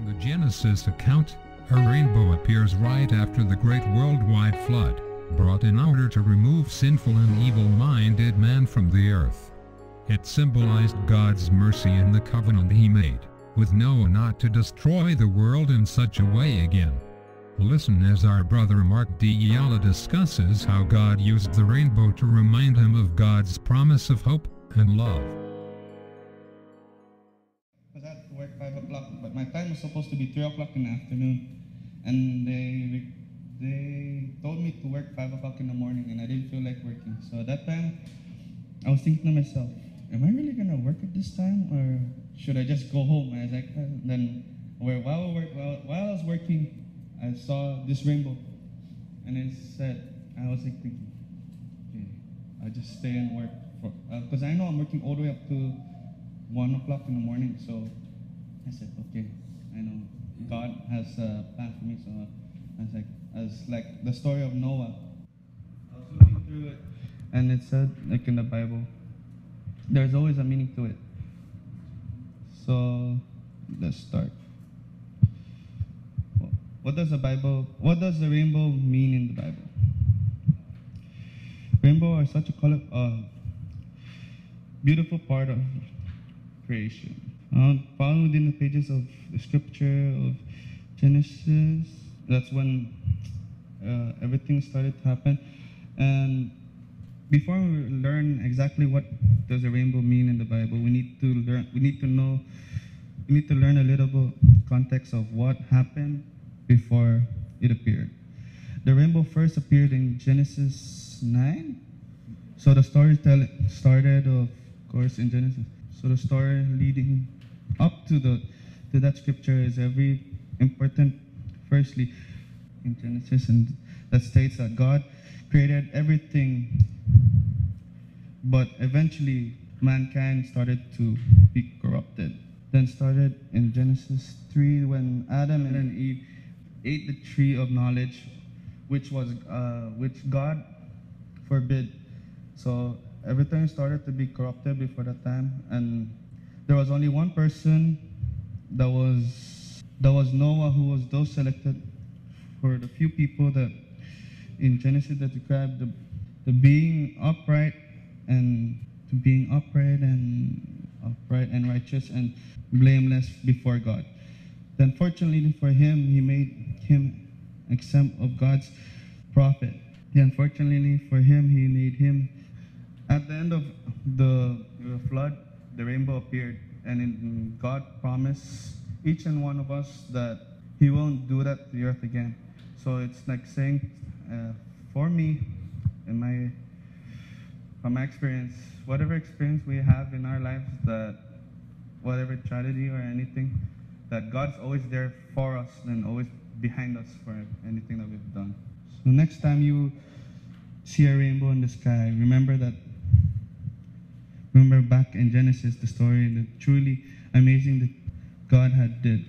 In the Genesis account, a rainbow appears right after the great worldwide flood, brought in order to remove sinful and evil-minded man from the earth. It symbolized God's mercy in the covenant he made with Noah not to destroy the world in such a way again. Listen as our brother Mark Deala discusses how God used the rainbow to remind him of God's promise of hope and love. I had to work 5 o'clock, but my time was supposed to be 3 o'clock in the afternoon. And they told me to work 5 o'clock in the morning, and I didn't feel like working. So at that time, I was thinking to myself, am I really going to work at this time, or should I just go home? And I was like, then while I was working, I saw this rainbow, and I was like thinking, okay, I'll just stay and work, because I know I'm working all the way up to 1 o'clock in the morning. So I said, okay, I know God has a plan for me. So I was like the story of Noah. I was looking through it, and it said, like in the Bible, there's always a meaning to it. So let's start. What does the rainbow mean in the Bible? Rainbow are such a beautiful part of creation. Following within the pages of the scripture of Genesis, that's when everything started to happen. And before we learn exactly what does a rainbow mean in the Bible, we need to learn a little bit context of what happened before it appeared. The rainbow first appeared in Genesis 9. So the story started, of course, in Genesis. So the story leading up to that scripture is very important. Firstly, in Genesis, and that states that God created everything, but eventually mankind started to be corrupted. Then started in Genesis 3 when Adam and Eve ate the tree of knowledge, which God forbid. So everything started to be corrupted before that time, and there was only one person that was Noah, who was those selected for the few people that in Genesis that describe the being upright and righteous and blameless before God. Then fortunately for him, he made him exempt of God's prophet. Then fortunately for him, he made him. At the end of the flood, the rainbow appeared, and God promised each and one of us that he won't do that to the earth again. So it's like saying, for me, from my experience, whatever experience we have in our lives, that whatever tragedy or anything, that God's always there for us and always behind us for anything that we've done. So next time you see a rainbow in the sky, remember back in Genesis, the story, the truly amazing that God had did.